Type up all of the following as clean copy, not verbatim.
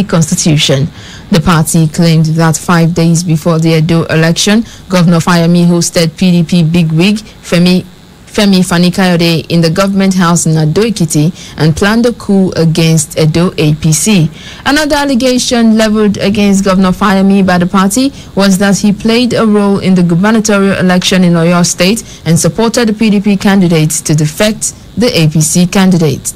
Constitution. The party claimed that 5 days before the Edo election, Governor Fayemi hosted PDP bigwig Femi Fani-Kayode in the government house in Ado-Ekiti and planned a coup against Edo APC. Another allegation leveled against Governor Fayemi by the party was that he played a role in the gubernatorial election in Oyo State and supported the PDP candidate to defeat the APC candidate.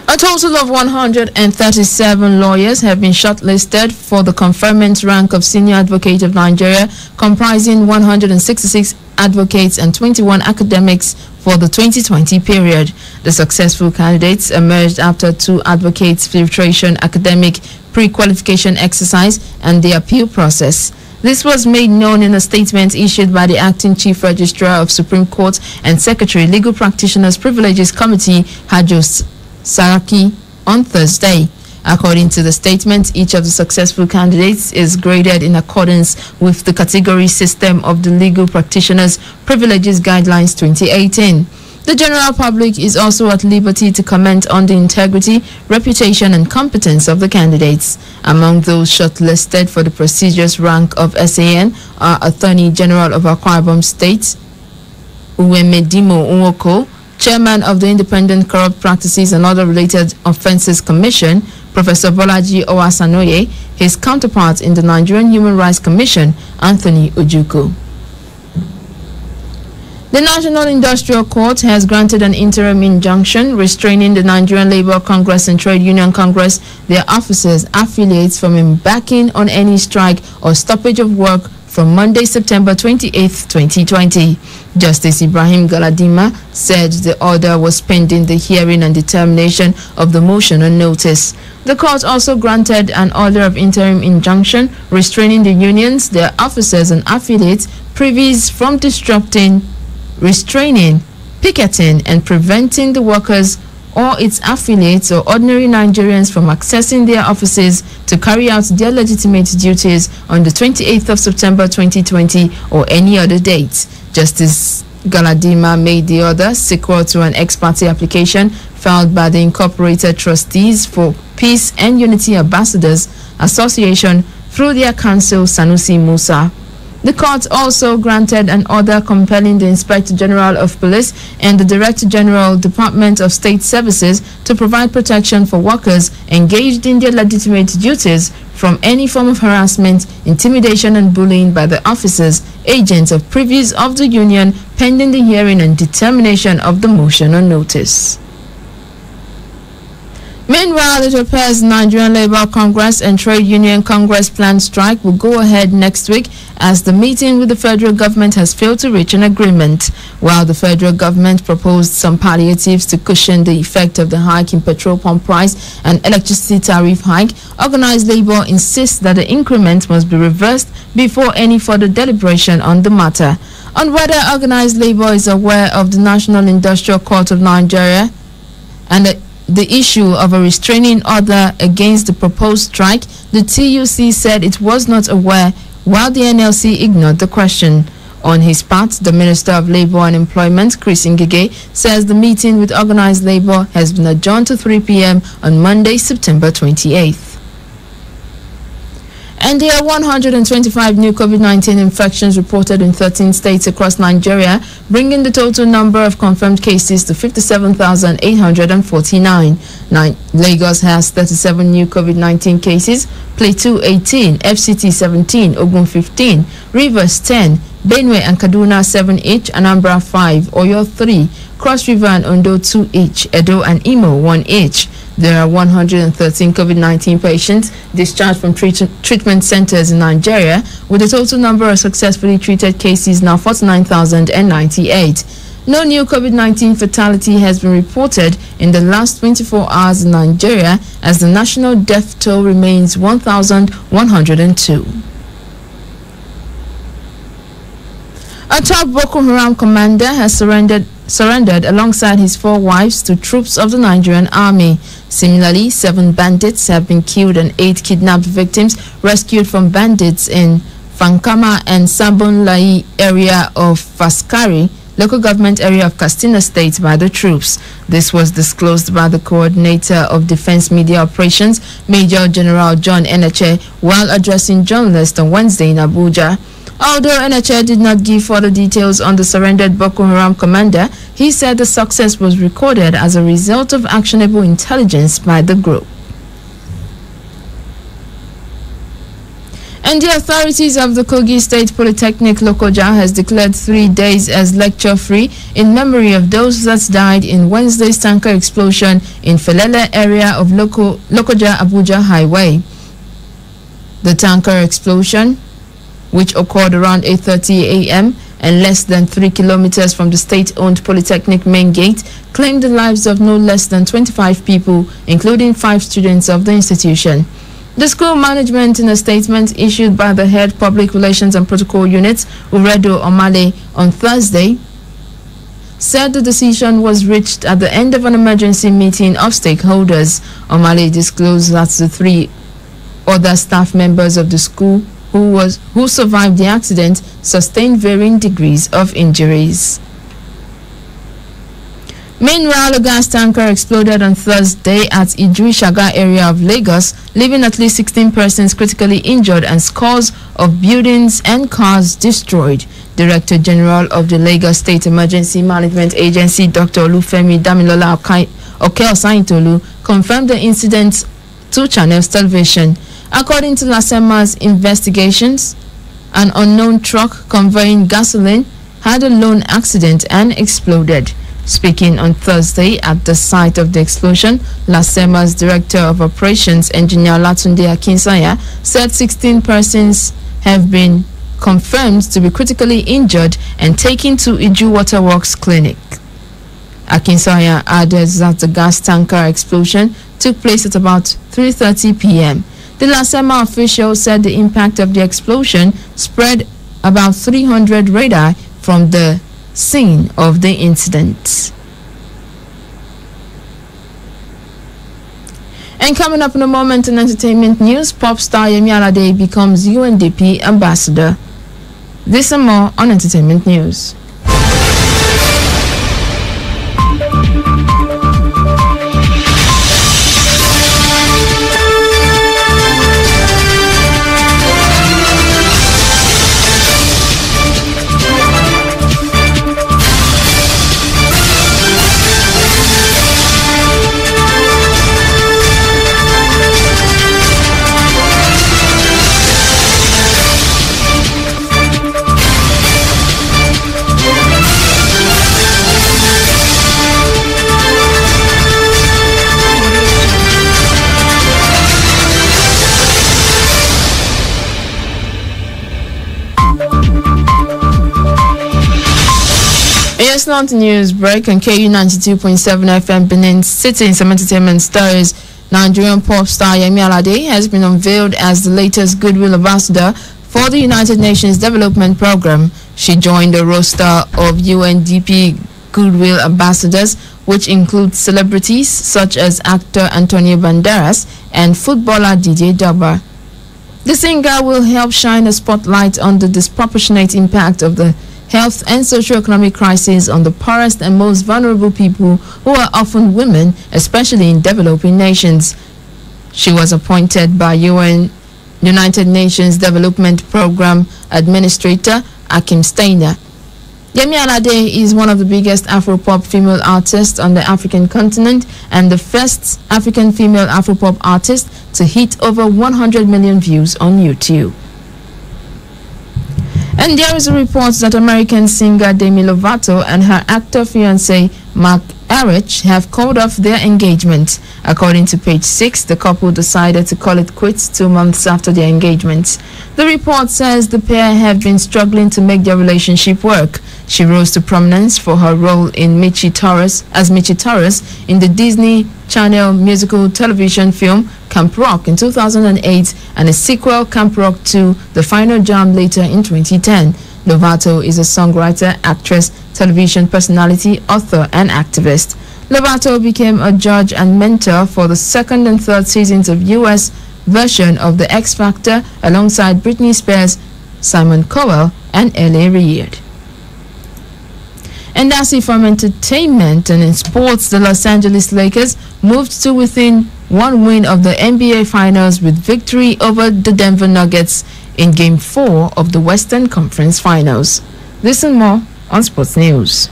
A total of 137 lawyers have been shortlisted for the conferment rank of Senior Advocate of Nigeria, comprising 166 advocates and 21 academics for the 2020 period. The successful candidates emerged after 2 advocates' filtration academic pre-qualification exercise and the appeal process. This was made known in a statement issued by the Acting Chief Registrar of Supreme Court and Secretary Legal Practitioners Privileges Committee, Hajos Saraki, on Thursday. According to the statement, each of the successful candidates is graded in accordance with the category system of the Legal Practitioners Privileges Guidelines 2018. The general public is also at liberty to comment on the integrity, reputation and competence of the candidates. Among those shortlisted for the prestigious rank of SAN are Attorney General of Akwa Ibom State, Uwemedimo Nwoko, Chairman of the Independent Corrupt Practices and Other Related Offences Commission, Professor Bolaji Owasanoye, his counterpart in the Nigerian Human Rights Commission, Anthony Ojuko. The National Industrial Court has granted an interim injunction restraining the Nigerian Labour Congress and Trade Union Congress, their officers, affiliates from embarking on any strike or stoppage of work from Monday, September 28, 2020. Justice Ibrahim Galadima said the order was pending the hearing and determination of the motion on notice. The court also granted an order of interim injunction restraining the unions, their officers and affiliates privies from disrupting, restraining, picketing and preventing the workers or its affiliates or ordinary Nigerians from accessing their offices to carry out their legitimate duties on the 28th of September 2020 or any other date. Justice Galadima made the order sequel to an ex parte application filed by the Incorporated Trustees for Peace and Unity Ambassadors Association through their counsel Sanusi Musa. The court also granted an order compelling the Inspector General of Police and the Director General Department of State Services to provide protection for workers engaged in their legitimate duties from any form of harassment, intimidation and bullying by the officers, agents or privies of the union pending the hearing and determination of the motion on notice. Meanwhile, it appears Nigerian Labour Congress and Trade Union Congress planned strike will go ahead next week as the meeting with the federal government has failed to reach an agreement. While the federal government proposed some palliatives to cushion the effect of the hike in petrol pump price and electricity tariff hike, organized labour insists that the increment must be reversed before any further deliberation on the matter. On whether organized labour is aware of the National Industrial Court of Nigeria and the issue of a restraining order against the proposed strike, the TUC said it was not aware, while the NLC ignored the question. On his part, the Minister of Labour and Employment, Chris Ngige, says the meeting with organized labour has been adjourned to 3 p.m. on Monday, September 28th. And there are 125 new COVID-19 infections reported in 13 states across Nigeria, bringing the total number of confirmed cases to 57,849. Lagos has 37 new COVID-19 cases, Plateau 18, FCT 17, Ogun 15, Rivers 10, Benue and Kaduna 7 each, Anambra 5, Oyo 3, Cross River and Ondo 2 each, Edo and Imo 1 each. There are 113 COVID-19 patients discharged from treatment centers in Nigeria, with the total number of successfully treated cases now 49,098. No new COVID-19 fatality has been reported in the last 24 hours in Nigeria, as the national death toll remains 1,102. A top Boko Haram commander has surrendered surrendered alongside his 4 wives to troops of the Nigerian army. Similarly, 7 bandits have been killed and 8 kidnapped victims rescued from bandits in Fankama and Sabonlai area of Faskari, local government area of Katsina State, by the troops. This was disclosed by the coordinator of Defense Media Operations, Major General John Eneche, while addressing journalists on Wednesday in Abuja. Although Eneche did not give further details on the surrendered Boko Haram commander, he said the success was recorded as a result of actionable intelligence by the group. And the authorities of the Kogi State Polytechnic Lokoja has declared 3 days as lecture-free in memory of those that died in Wednesday's tanker explosion in Felele area of Lokoja-Abuja Highway. The tanker explosion, which occurred around 8:30 a.m. and less than 3 kilometers from the state-owned Polytechnic main gate, claimed the lives of no less than 25 people, including 5 students of the institution. The school management, in a statement issued by the head public relations and protocol unit, Uredo Omale, on Thursday, said the decision was reached at the end of an emergency meeting of stakeholders. Omale disclosed that the 3 other staff members of the school who survived the accident sustained varying degrees of injuries. Meanwhile, a gas tanker exploded on Thursday at Idri-Shaga area of Lagos, leaving at least 16 persons critically injured and scores of buildings and cars destroyed. Director General of the Lagos State Emergency Management Agency, Dr. Olufemi Damilola Okeosaintolu, confirmed the incident to Channels Television. According to Lasema's investigations, an unknown truck conveying gasoline had a lone accident and exploded. Speaking on Thursday at the site of the explosion, Lasema's Director of Operations, Engineer Latunde Akinsanya, said 16 persons have been confirmed to be critically injured and taken to Iju Waterworks Clinic. Akinsanya added that the gas tanker explosion took place at about 3:30 p.m. The Lasema official said the impact of the explosion spread about 300 radar from the scene of the incident. And coming up in a moment in entertainment news, pop star Yemi Alade becomes UNDP ambassador. This and more on entertainment news. Yes, now to news break on KU 92.7 FM Benin City. Some entertainment stories. Nigerian pop star Yemi Alade has been unveiled as the latest Goodwill Ambassador for the United Nations Development Program. She joined the roster of UNDP Goodwill Ambassadors, which includes celebrities such as actor Antonio Banderas and footballer DJ Daba. The singer will help shine a spotlight on the disproportionate impact of the health and socio-economic crisis on the poorest and most vulnerable people, who are often women, especially in developing nations. She was appointed by United Nations Development Program Administrator Akim Steiner. Yemi Alade is one of the biggest Afropop female artists on the African continent and the first African female Afropop artist to hit over 100 million views on YouTube. And there is a report that American singer Demi Lovato and her actor fiancé Mark Arich have called off their engagement. According to Page 6, the couple decided to call it quits 2 months after their engagement. The report says the pair have been struggling to make their relationship work. She rose to prominence for her role in Michi Torres in the Disney Channel musical television film Camp Rock in 2008 and a sequel, Camp Rock 2, The Final Jam, later in 2010. Lovato is a songwriter, actress, television personality, author, and activist. Lovato became a judge and mentor for the second and third seasons of U.S. version of The X Factor alongside Britney Spears, Simon Cowell, and L.A. Reid. And that's it from entertainment. And in sports, the Los Angeles Lakers moved to within one win of the NBA Finals with victory over the Denver Nuggets in Game 4 of the Western Conference Finals. This and more on Sports News.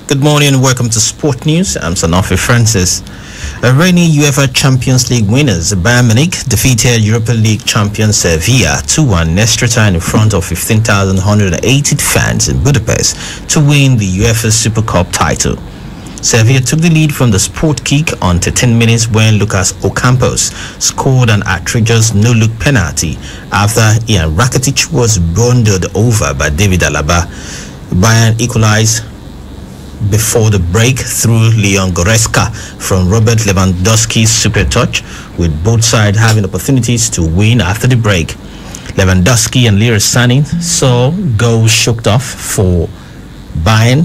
Good morning and welcome to Sport News. I'm Sanofi Francis. Reigning UEFA Champions League winners Bayern Munich defeated Europa League champion Sevilla 2-1 extra time in front of 15,180 fans in Budapest to win the UEFA Super Cup title. Sevilla took the lead from the sport kick on 13 minutes when Lucas Ocampos scored an outrageous no-look penalty after Ian Rakitic was bundled over by David Alaba. Bayern equalized before the break through Leon Goretzka from Robert Lewandowski's super touch, with both sides having opportunities to win after the break. Lewandowski and Leroy Sané saw goals choked off for Bayern,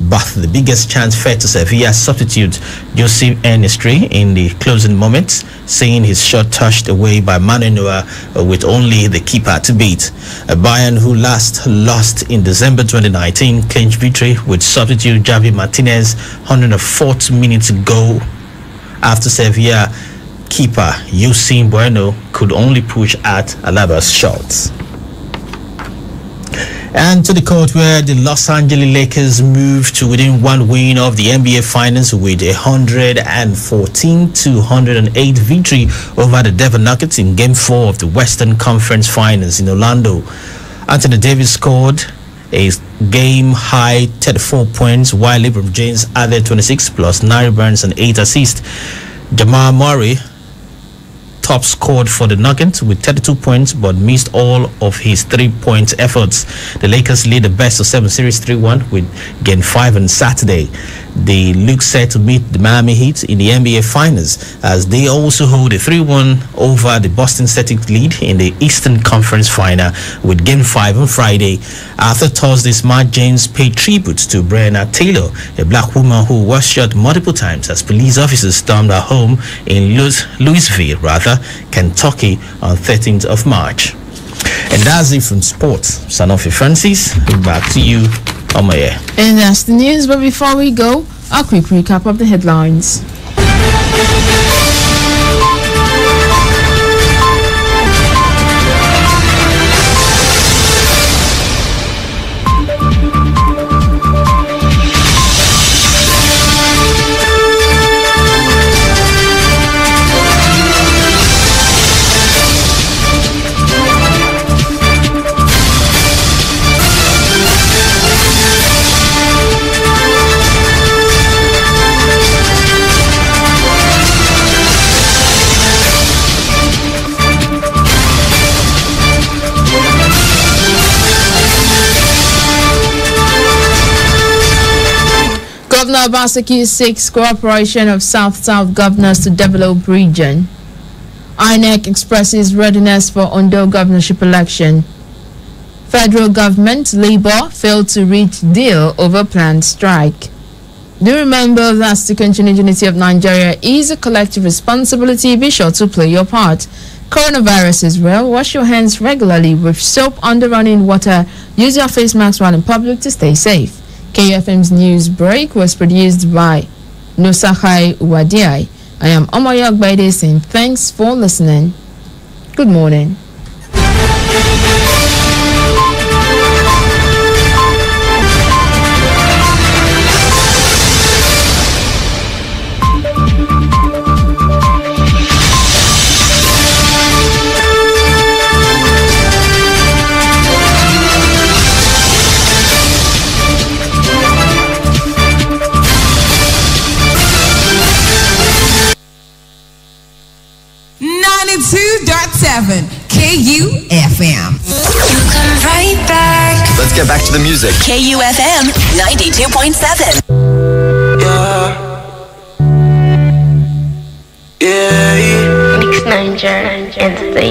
but the biggest chance fell to Sevilla substitute Joseph Ernestri in the closing moments, seeing his shot touched away by Manuel Neuer with only the keeper to beat. Bayern, who last lost in December 2019, clinched victory with substitute Javi Martinez 104th minute goal after Sevilla keeper Usain Bueno could only push at Alaba's shots. And to the court where the Los Angeles Lakers moved to within one win of the NBA Finals with a 114-108 victory over the Denver Nuggets in Game 4 of the Western Conference Finals in Orlando. Anthony Davis scored a game-high 34 points, while LeBron James added 26 plus 9 rebounds and 8 assists. Jamal Murray top scored for the Nuggets with 32 points but missed all of his 3-point efforts. The Lakers lead the best of 7 series 3-1 with Game 5 on Saturday. They look set to meet the Miami Heat in the NBA Finals as they also hold a 3-1 over the Boston Celtics lead in the Eastern Conference Final with Game 5 on Friday. After Thursday's match, James paid tribute to Breonna Taylor, a black woman who was shot multiple times as police officers stormed her home in Louisville, Kentucky on 13th of March. And that's it from sports. Sanofi Francis, back to you on my air. And that's the news, but before we go, a quick recap of the headlines. Governor Obaseki seeks cooperation of South-South governors to develop region. INEC expresses readiness for Ondo governorship election. Federal government, Labour, failed to reach deal over planned strike. Do remember that the continued unity of Nigeria is a collective responsibility. Be sure to play your part. Coronavirus is real. Wash your hands regularly with soap under running water. Use your face mask while in public to stay safe. KFM's news break was produced by Nosahai Wadiai. I am Omoyok Baide saying thanks for listening. Good morning. No! 92.7 KUFM. You come right back. Let's get back to the music. KUFM 92.7. Mix Niger Entertainment.